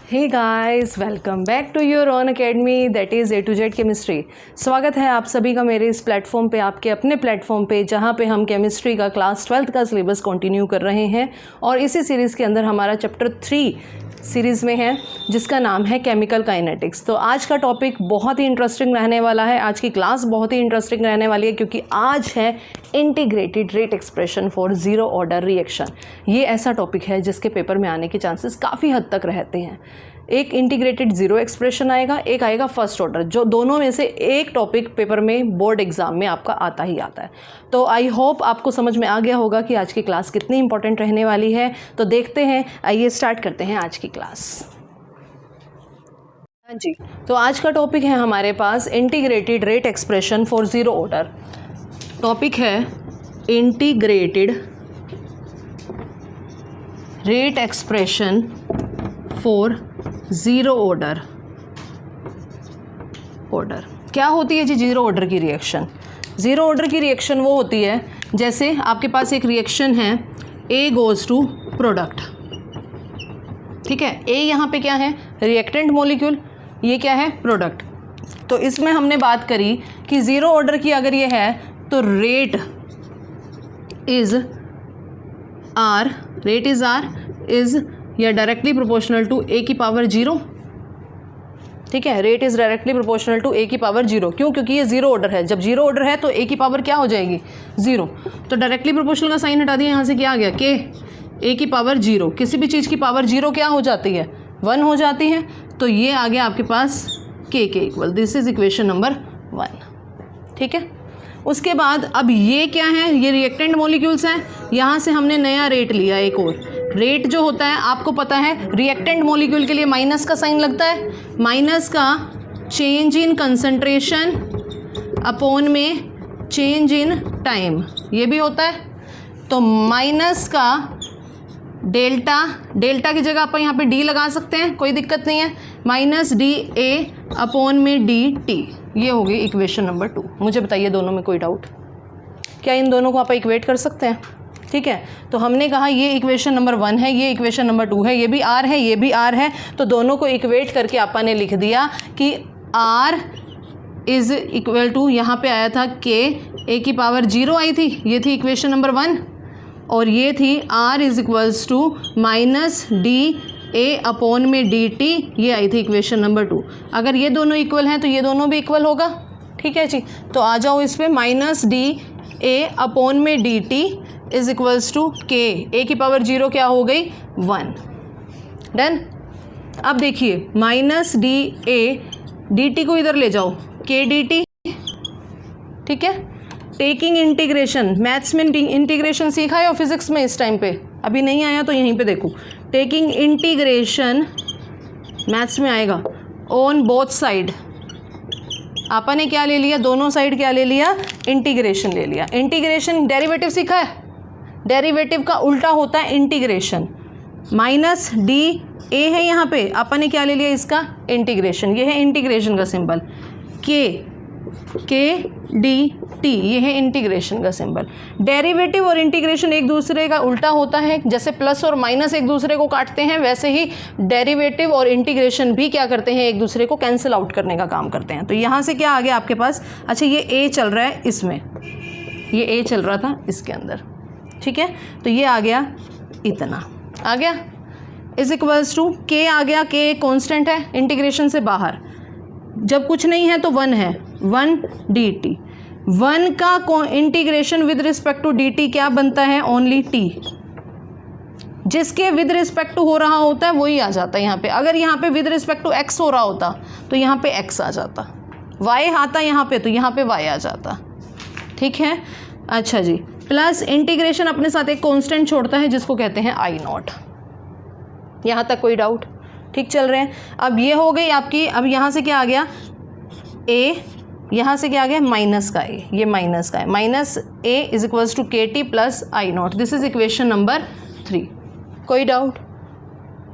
Hey guys, welcome back to your own academy that is A to Z chemistry. स्वागत है आप सभी का मेरे इस प्लेटफॉर्म पे, आपके अपने प्लेटफॉर्म पे, जहाँ पे हम केमिस्ट्री का क्लास 12th का सिलेबस कंटिन्यू कर रहे हैं। और इसी सीरीज़ के अंदर हमारा चैप्टर 3 सीरीज़ में है जिसका नाम है केमिकल काइनेटिक्स। तो आज का टॉपिक बहुत ही इंटरेस्टिंग रहने वाला है, आज की क्लास बहुत ही इंटरेस्टिंग रहने वाली है क्योंकि आज है integrated rate expression for zero order reaction. ये ऐसा टॉपिक है जिसके पेपर में आने के चांसेस काफ़ी हद तक रहते हैं। एक इंटीग्रेटेड ज़ीरो एक्सप्रेशन आएगा, एक आएगा फर्स्ट ऑर्डर, जो दोनों में से एक टॉपिक पेपर में बोर्ड एग्जाम में आपका आता ही आता है। तो आई होप आपको समझ में आ गया होगा कि आज की क्लास कितनी इंपॉर्टेंट रहने वाली है। तो देखते हैं, आइए स्टार्ट करते हैं आज की क्लास। हाँ जी, तो आज का टॉपिक है हमारे पास integrated rate expression for zero order. Topic है integrated rate expression for zero order. क्या होती है जी ज़ीरो ऑर्डर की रिएक्शन? ज़ीरो ऑर्डर की रिएक्शन वो होती है जैसे आपके पास एक रिएक्शन है A गोज़ टू प्रोडक्ट, ठीक है। A यहाँ पे क्या है? रिएक्टेंट मॉलिक्यूल, ये क्या है? प्रोडक्ट। तो इसमें हमने बात करी कि ज़ीरो ऑर्डर की अगर ये है तो रेट इज़ R इज़ या डायरेक्टली प्रोपोर्शनल टू A की पावर 0, ठीक है। Rate is directly proportional to A की पावर 0। क्यों? क्योंकि ये ज़ीरो ऑर्डर है। जब ज़ीरो ऑर्डर है तो A की पावर क्या हो जाएगी? 0। तो डायरेक्टली प्रोपोर्शनल का साइन हटा दिया, यहाँ से क्या आ गया? K A की पावर 0। किसी भी चीज़ की पावर 0 क्या हो जाती है? 1 हो जाती है। तो ये आ गया आपके पास K के equal. This is equation number 1, ठीक है। उसके बाद अब ये क्या है? ये रिएक्टेंट मॉलिक्यूल्स हैं। यहाँ से हमने नया रेट लिया, एक और रेट जो होता है आपको पता है रिएक्टेंट मॉलिक्यूल के लिए माइनस का साइन लगता है। माइनस का चेंज इन कंसंट्रेशन अपॉन में चेंज इन टाइम, ये भी होता है। तो माइनस का डेल्टा की जगह आप यहाँ पे डी लगा सकते हैं, कोई दिक्कत नहीं है। माइनस डी ए अपॉन में डी टी, ये हो गई इक्वेशन नंबर 2। मुझे बताइए दोनों में कोई डाउट? क्या इन दोनों को आप इक्वेट कर सकते हैं? ठीक है। तो हमने कहा ये इक्वेशन नंबर 1 है, ये इक्वेशन नंबर 2 है, ये भी R है, ये भी R है। तो दोनों को इक्वेट करके आपा ने लिख दिया कि R इज़ इक्वल टू, यहाँ पे आया था K A की पावर 0 आई थी, ये थी इक्वेशन नंबर 1। और ये थी R is equals to minus D A upon में डी टी, ये आई थी इक्वेशन नंबर 2। अगर ये दोनों इक्वल हैं तो ये दोनों भी इक्वल होगा, ठीक है जी। तो आ जाओ इस पर, माइनस डी A अपॉन में D T is equals to K A की पावर 0 क्या हो गई? 1। डन। अब देखिए minus D A D T को इधर ले जाओ, K डी टी, ठीक है। टेकिंग इंटीग्रेशन, मैथ्स में इंटीग्रेशन सीखा है और फिजिक्स में इस टाइम पे अभी नहीं आया तो यहीं पे देखो। टेकिंग इंटीग्रेशन मैथ्स में आएगा ऑन बोथ साइड। आपा ने क्या ले लिया? दोनों साइड क्या ले लिया? इंटीग्रेशन ले लिया। इंटीग्रेशन डेरिवेटिव सीखा है, डेरिवेटिव का उल्टा होता है इंटीग्रेशन। माइनस डी ए है यहाँ पे, आपा ने क्या ले लिया? इसका इंटीग्रेशन। ये है इंटीग्रेशन का सिंबल, के डी टी, ये है इंटीग्रेशन का सिंबल। डेरिवेटिव और इंटीग्रेशन एक दूसरे का उल्टा होता है। जैसे प्लस और माइनस एक दूसरे को काटते हैं, वैसे ही डेरिवेटिव और इंटीग्रेशन भी क्या करते हैं? एक दूसरे को कैंसिल आउट करने का काम करते हैं। तो यहाँ से क्या आ गया आपके पास? अच्छा, ये ए चल रहा है इसमें, ये ए चल रहा था इसके अंदर, ठीक है। तो ये आ गया, इतना आ गया, इज इक्वल्स टू के आ गया। के कांस्टेंट है इंटीग्रेशन से बाहर, जब कुछ नहीं है तो 1 है, 1 डी टी। 1 का integration with respect to D T क्या बनता है? Only T. जिसके विद रिस्पेक्ट टू हो रहा होता है वही आ जाता है यहाँ पे। अगर यहाँ पे विद रिस्पेक्ट टू एक्स हो रहा होता तो यहाँ पे एक्स आ जाता, वाई आता यहाँ पे तो यहाँ पे वाई आ जाता, ठीक है। अच्छा जी, प्लस इंटीग्रेशन अपने साथ एक कांस्टेंट छोड़ता है जिसको कहते हैं I0। यहाँ तक कोई डाउट? ठीक चल रहे हैं। अब ये हो गई आपकी, अब यहाँ से क्या आ गया? A, यहाँ से क्या आ गया? माइनस का A, ये माइनस का है। Minus A is equals to K T plus I0। This is equation number 3। कोई डाउट?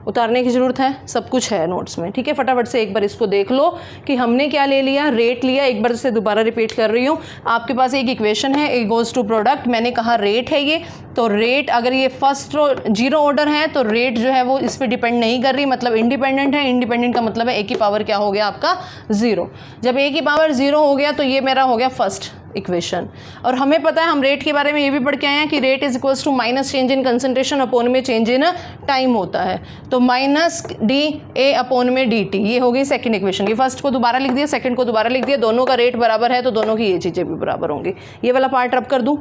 उतारने की ज़रूरत है, सब कुछ है नोट्स में, ठीक है। फटाफट से एक बार इसको देख लो कि हमने क्या ले लिया, रेट लिया। एक बार से दोबारा रिपीट कर रही हूँ, आपके पास एक इक्वेशन है, ए गोज़ टू प्रोडक्ट, मैंने कहा रेट है ये, तो रेट अगर ये फर्स्ट जीरो ऑर्डर है तो रेट जो है वो इस पर डिपेंड नहीं कर रही, मतलब इंडिपेंडेंट है। इंडिपेंडेंट का मतलब है ए की पावर क्या हो गया आपका, ज़ीरो। जब ए की पावर ज़ीरो हो गया तो ये मेरा हो गया फर्स्ट इक्वेशन। और हमें पता है, हम रेट के बारे में ये भी पढ़ के आए हैं कि rate is equals to minus change in concentration upon में चेंज इन टाइम होता है, तो माइनस डी ए अपॉन में डी टी, ये हो गई सेकंड इक्वेशन। ये फर्स्ट को दोबारा लिख दिया, सेकंड को दोबारा लिख दिया, दोनों का रेट बराबर है तो दोनों की ये चीज़ें भी बराबर होंगी। ये वाला पार्ट रब कर दूँ,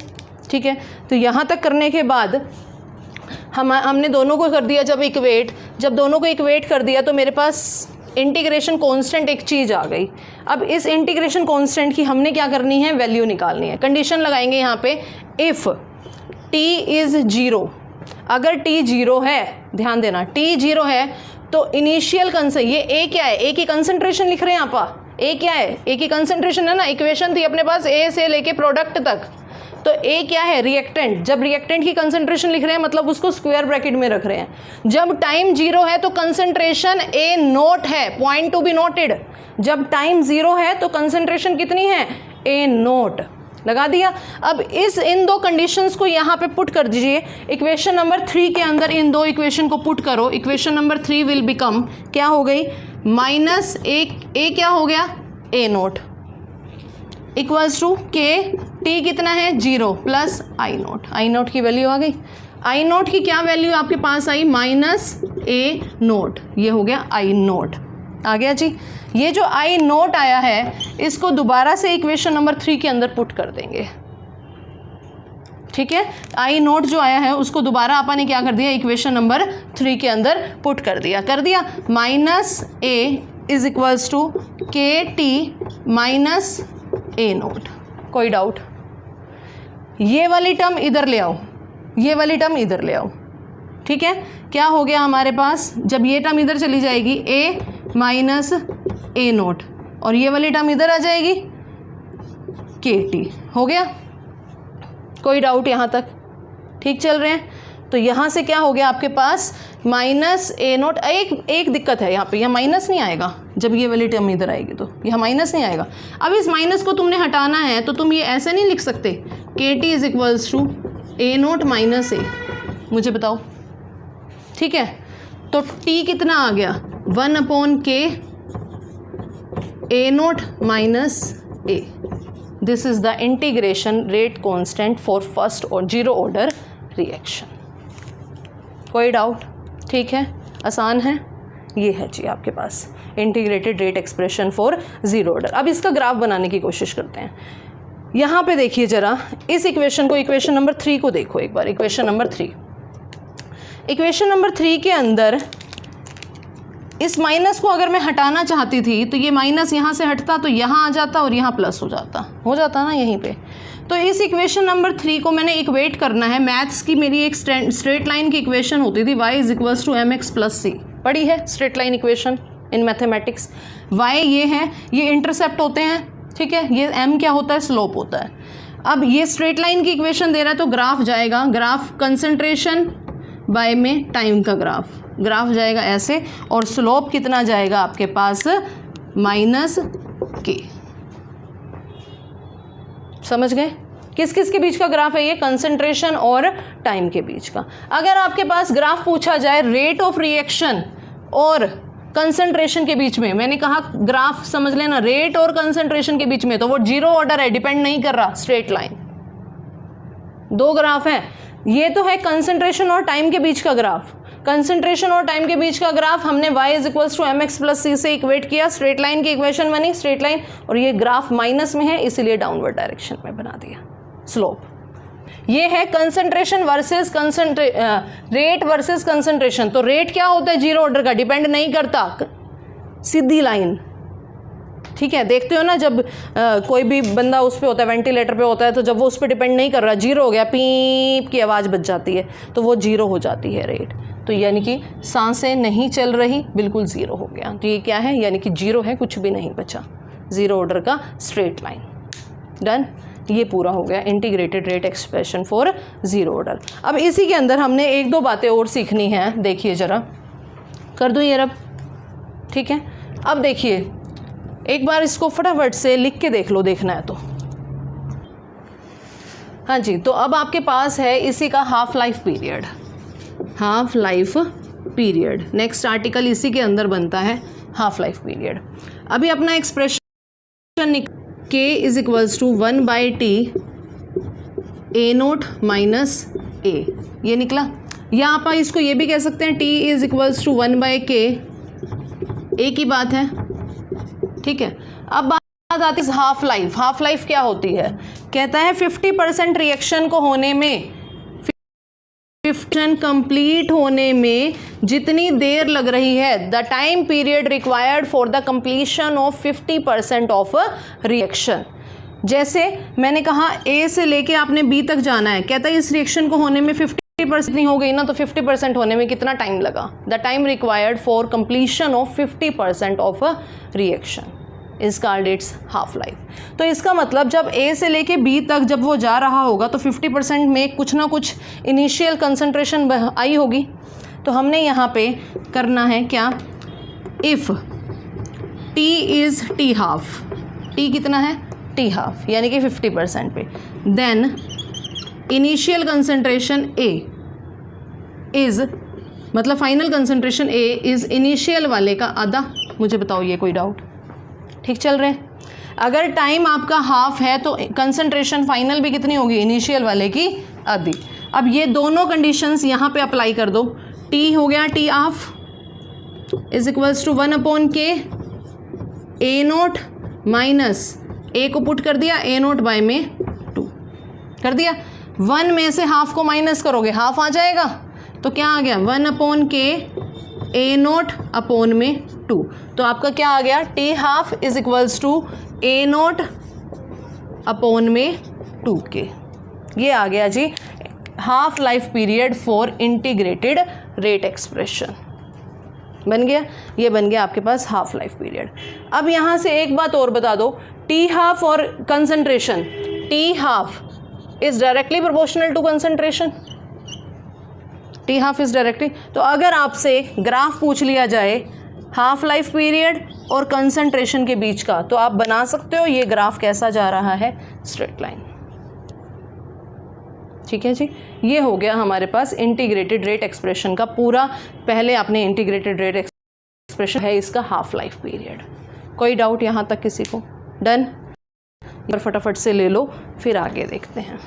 ठीक है। तो यहाँ तक करने के बाद हमने दोनों को कर दिया जब इक्वेट, जब दोनों को इक्वेट कर दिया तो मेरे पास इंटीग्रेशन कांस्टेंट एक चीज़ आ गई। अब इस इंटीग्रेशन कांस्टेंट की हमने क्या करनी है, वैल्यू निकालनी है। कंडीशन लगाएंगे यहाँ पे, इफ़ t इज़ जीरो, अगर t जीरो है, ध्यान देना t जीरो है तो इनिशियल ये a क्या है, a की कंसंट्रेशन लिख रहे हैं आप, a क्या है, a की कंसंट्रेशन है ना। इक्वेशन थी अपने पास a से लेके प्रोडक्ट तक, तो A क्या है, रिएक्टेंट। जब रिएक्टेंट की कंसंट्रेशन लिख रहे हैं मतलब उसको स्क्वायर ब्रैकेट में रख रहे हैं। जब टाइम जीरो है तो कंसंट्रेशन A नोट है, पॉइंट टू बी नोटेड। जब टाइम जीरो है तो कंसंट्रेशन कितनी है, A नोट। लगा दिया। अब इन दो कंडीशंस को यहाँ पे पुट कर दीजिए इक्वेशन नंबर 3 के अंदर। इन दो इक्वेशन को पुट करो, इक्वेशन नंबर 3 विल बिकम, क्या हो गई, माइनस ए क्या हो गया, A note equals to K T कितना है, जीरो, प्लस आई नोट। आई नोट की वैल्यू आ गई। आई नोट की क्या वैल्यू आपके पास आई, माइनस ए नोट, ये हो गया आई नोट। आ गया जी। ये जो आई नोट आया है इसको दोबारा से इक्वेशन नंबर 3 के अंदर पुट कर देंगे, ठीक है। आई नोट जो आया है उसको दोबारा अपन ने क्या कर दिया, इक्वेशन नंबर 3 के अंदर पुट कर दिया। Minus A is equals to K T minus A naught. कोई डाउट? ये वाली टर्म इधर ले आओ, ये वाली टर्म इधर ले आओ, ठीक है। क्या हो गया हमारे पास, जब ये टर्म इधर चली जाएगी ए माइनस ए नोट, और ये वाली टर्म इधर आ जाएगी के टी। हो गया? कोई डाउट यहाँ तक? ठीक चल रहे हैं? तो यहाँ से क्या हो गया आपके पास, माइनस ए नोट। एक दिक्कत है यहाँ पे, यहाँ माइनस नहीं आएगा जब ये वाली टर्म इधर आएगी, तो यहाँ माइनस नहीं आएगा। अब इस माइनस को तुमने हटाना है तो तुम ये ऐसे नहीं लिख सकते, K T is equals to A naught minus A. मुझे बताओ, ठीक है। तो टी कितना आ गया, 1 upon K A naught minus A. This is the integration rate constant for first और जीरो ऑर्डर रिएक्शन। कोई डाउट? ठीक है, आसान है। ये है जी आपके पास integrated rate expression for zero order. अब इसका ग्राफ बनाने की कोशिश करते हैं। यहाँ पे देखिए ज़रा इस इक्वेशन को, इक्वेशन नंबर 3 को देखो एक बार। इक्वेशन नंबर 3, इक्वेशन नंबर 3 के अंदर इस माइनस को अगर मैं हटाना चाहती थी तो ये माइनस यहाँ से हटता तो यहाँ आ जाता और यहाँ प्लस हो जाता ना यहीं पे। तो इस इक्वेशन नंबर 3 को मैंने इक्वेट करना है। मैथ्स की मेरी एक स्ट्रेट लाइन की इक्वेशन होती थी, y is equals to M X plus C. पढ़ी है straight line equation in mathematics. y ये है, ये इंटरसेप्ट होते हैं, ठीक है। ये m क्या होता है, स्लोप होता है। अब ये स्ट्रेट लाइन की इक्वेशन दे रहा है तो ग्राफ जाएगा, ग्राफ कंसंट्रेशन बाय में टाइम का ग्राफ जाएगा ऐसे, और स्लोप कितना जाएगा आपके पास, माइनस के। समझ गए? किस किस के बीच का ग्राफ है ये, कंसंट्रेशन और टाइम के बीच का। अगर आपके पास ग्राफ पूछा जाए रेट ऑफ रिएक्शन और कंसंट्रेशन के बीच में, मैंने कहा ग्राफ समझ लेना, रेट और कंसंट्रेशन के बीच में, तो वो जीरो ऑर्डर है, डिपेंड नहीं कर रहा, स्ट्रेट लाइन। दो ग्राफ है, ये तो है कंसंट्रेशन और टाइम के बीच का ग्राफ। कंसंट्रेशन और टाइम के बीच का ग्राफ हमने y is equals to M X plus C से इक्वेट किया, स्ट्रेट लाइन की इक्वेशन बनी, स्ट्रेट लाइन, और ये ग्राफ माइनस में है इसीलिए डाउनवर्ड डायरेक्शन में बना दिया स्लोप। ये है concentration versus rate versus concentration. तो रेट क्या होता है, जीरो ऑर्डर का, डिपेंड नहीं करता, सीधी लाइन, ठीक है। देखते हो ना जब कोई भी बंदा उस पर होता है, वेंटिलेटर पे होता है, तो जब वो उस पर डिपेंड नहीं कर रहा, जीरो हो गया, पीप की आवाज़ बच जाती है, तो वो जीरो हो जाती है रेट। तो यानी कि सांसें नहीं चल रही, बिल्कुल ज़ीरो हो गया। तो ये क्या है, यानी कि जीरो है, कुछ भी नहीं बचा, ज़ीरो ऑर्डर का स्ट्रेट लाइन। डन, ये पूरा हो गया integrated rate expression for zero order. अब इसी के अंदर हमने एक दो बातें और सीखनी हैं। देखिए ज़रा, कर दूँ ये रब, ठीक है। अब देखिए एक बार इसको फटाफट से लिख के देख लो, देखना है तो। हाँ जी, तो अब आपके पास है इसी का half life period, half life period. Next article इसी के अंदर बनता है हाफ लाइफ पीरियड। अभी अपना expression k is equals to 1/t a0 minus a, ये निकला। या आप इसको ये भी कह सकते हैं t is equals to 1/k, एक ही बात है, ठीक है। अब बात आती है हाफ लाइफ। हाफ लाइफ क्या होती है? कहता है 50% रिएक्शन को होने में, रिएक्शन कंप्लीट होने में जितनी देर लग रही है, the time period required for the completion of 50% of reaction. जैसे मैंने कहा A से लेके आपने B तक जाना है, कहता है इस रिएक्शन को होने में 50% नहीं हो गई ना, तो 50% होने में कितना टाइम लगा? The time required for completion of 50% of a reaction is called its half life. तो इसका मतलब जब A से लेके B तक जब वो जा रहा होगा तो 50% में कुछ ना कुछ इनिशियल कंसंट्रेशन आई होगी। तो हमने यहाँ पे करना है क्या? If T is T half, T कितना है? T हाफ, यानी कि 50% पे, then initial concentration A is, मतलब final concentration A is initial वाले का आधा। मुझे बताओ ये कोई डाउट? ठीक चल रहे हैं? अगर टाइम आपका हाफ है तो कंसंट्रेशन फाइनल भी कितनी होगी? इनिशियल वाले की आधी। अब ये दोनों कंडीशंस यहाँ पे अप्लाई कर दो। T हो गया T half is equals to 1/k A0 minus A को पुट कर दिया, A0 बाय में 2 कर दिया। 1 में से हाफ को माइनस करोगे, हाफ आ जाएगा, तो क्या आ गया? 1/k A0 अपॉन में 2। तो आपका क्या आ गया? T half is equals to A0 upon में 2k। ये आ गया जी half life period for integrated rate expression. बन गया, ये बन गया आपके पास हाफ लाइफ पीरियड। अब यहाँ से एक बात और बता दो, T हाफ और concentration, T half is directly proportional to concentration, T half is directly. तो अगर आपसे ग्राफ पूछ लिया जाए हाफ लाइफ पीरियड और कंसंट्रेशन के बीच का, तो आप बना सकते हो ये ग्राफ कैसा जा रहा है? Straight line. ठीक है जी, ये हो गया हमारे पास इंटीग्रेटेड रेट एक्सप्रेशन का पूरा। पहले आपने इंटीग्रेटेड रेट एक्सप्रेशन है इसका हाफ लाइफ पीरियड। कोई डाउट यहाँ तक किसी को? डन? फटाफट से ले लो, फिर आगे देखते हैं।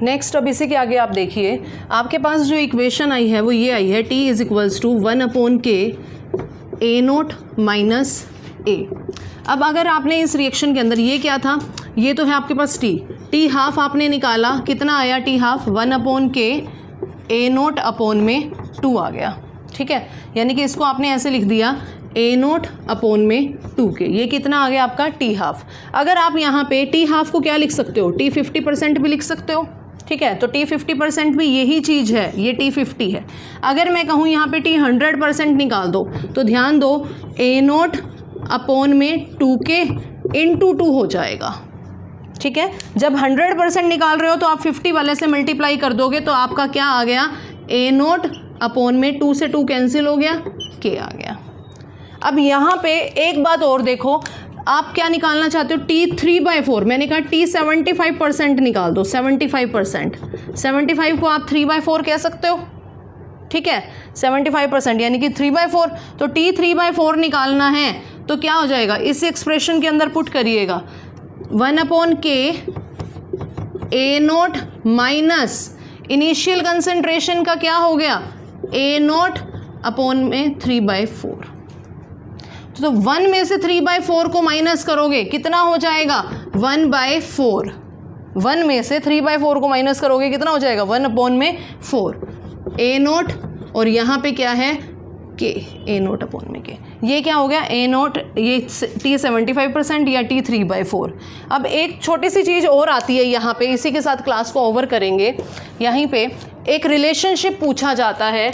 नेक्स्ट अब इसी के आगे आप देखिए, आपके पास जो इक्वेशन आई है वो ये आई है, T is equals to 1/k A0 minus A। अब अगर आपने इस रिएक्शन के अंदर, ये क्या था? ये तो है आपके पास T हाफ आपने निकाला, कितना आया T half? 1/k A0 upon में 2 आ गया, ठीक है। यानी कि इसको आपने ऐसे लिख दिया A0 अपॉन में 2k। ये कितना आ गया आपका? T half. अगर आप यहाँ पे T हाफ को क्या लिख सकते हो? T 50% भी लिख सकते हो, ठीक है। तो T 50% भी यही चीज़ है, ये T 50 है। अगर मैं कहूँ यहाँ पे T 100% निकाल दो, तो ध्यान दो A0 अपॉन में 2k इंटू 2 हो जाएगा, ठीक है। जब 100% निकाल रहे हो तो आप 50 वाले से मल्टीप्लाई कर दोगे, तो आपका क्या आ गया? A0 अपॉन में 2 से 2 कैंसिल हो गया, k आ गया। अब यहाँ पे एक बात और देखो, आप क्या निकालना चाहते हो? T 3/4। मैंने कहा T 75% निकाल दो, 75%। 75 को आप 3/4 कह सकते हो, ठीक है। 75% यानी कि 3/4। तो T 3/4 निकालना है तो क्या हो जाएगा? इस एक्सप्रेशन के अंदर पुट करिएगा 1/k A0 minus initial concentration का क्या हो गया? A0 अपॉन में 3/4। तो 1 में से 3/4 को माइनस करोगे, कितना हो जाएगा? 1/4। 1 में से 3/4 को माइनस करोगे, कितना हो जाएगा? 1/4 A0, और यहाँ पे क्या है? k, A0 अपॉन में k। ये क्या हो गया? A0, ये T 75% या T 3/4। अब एक छोटी सी चीज़ और आती है यहाँ पे, इसी के साथ क्लास को ओवर करेंगे। यहीं पे एक रिलेशनशिप पूछा जाता है,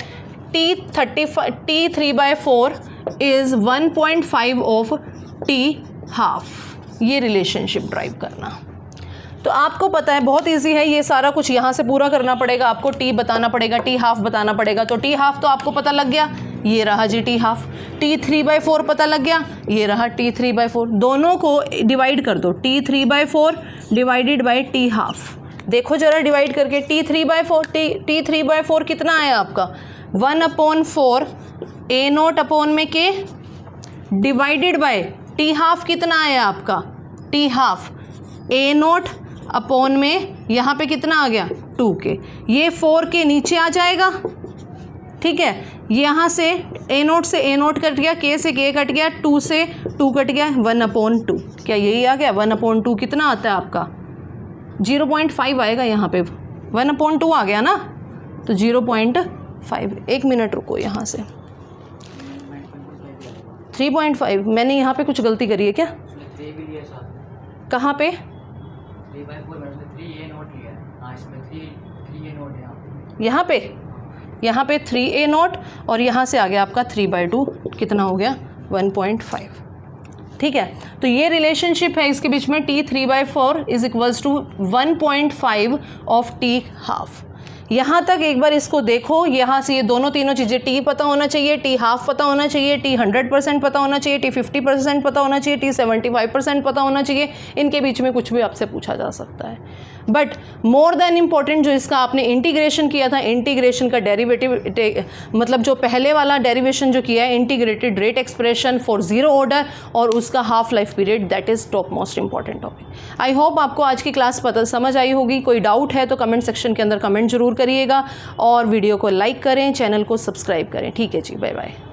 T 3/4 is 1.5 of T half. ये रिलेशनशिप ड्राइव करना। तो आपको पता है बहुत इजी है, ये सारा कुछ यहाँ से पूरा करना पड़ेगा आपको, टी बताना पड़ेगा, टी हाफ बताना पड़ेगा। तो टी हाफ तो आपको पता लग गया, ये रहा जी टी हाफ। टी 3/4 पता लग गया, ये रहा टी 3/4। दोनों को डिवाइड कर दो, T 3/4 divided by T half. देखो जरा डिवाइड करके, टी 3/4, टी 3/4 कितना आया आपका 1/4 ए नोट अपॉन में के डिवाइडेड बाय टी हाफ कितना आया आपका टी हाफ ए नोट अपॉन में यहाँ पे कितना आ गया 2k। ये 4k नीचे आ जाएगा, ठीक है। यहाँ से ए नोट से ए नोट कट गया, k से k कट गया, 2 से 2 कट गया, 1/2। क्या यही आ गया 1/2 कितना आता है आपका 0.5 आएगा यहाँ पे, 1/2 आ गया ना, तो 0.5। 1 मिनट रुको, यहाँ से 3.5 मैंने यहाँ पे कुछ गलती करी है क्या? कहाँ पे? यहाँ पे 3a नोट और यहाँ से आ गया आपका 3/2, कितना हो गया 1.5, ठीक है। तो ये रिलेशनशिप है इसके बीच में, t 3/4 is equals to 1.5 of t half. यहाँ तक एक बार इसको देखो, यहाँ से ये दोनों तीनों चीज़ें, टी पता होना चाहिए, टी हाफ पता होना चाहिए, टी 100% पता होना चाहिए, टी 50% पता होना चाहिए, टी 75% पता होना चाहिए। इनके बीच में कुछ भी आपसे पूछा जा सकता है। बट मोर देन इम्पॉर्टेंट जो इसका आपने इंटीग्रेशन किया था, इंटीग्रेशन का डेरिवेटिव, मतलब जो पहले वाला डेरिवेशन जो किया है, integrated rate expression for zero order और उसका half life period, that is top most important topic. I hope आपको आज की क्लास पता समझ आई होगी। कोई डाउट है तो कमेंट सेक्शन के अंदर कमेंट जरूर करिएगा और वीडियो को लाइक करें, चैनल को सब्सक्राइब करें। ठीक है जी, बाय बाय।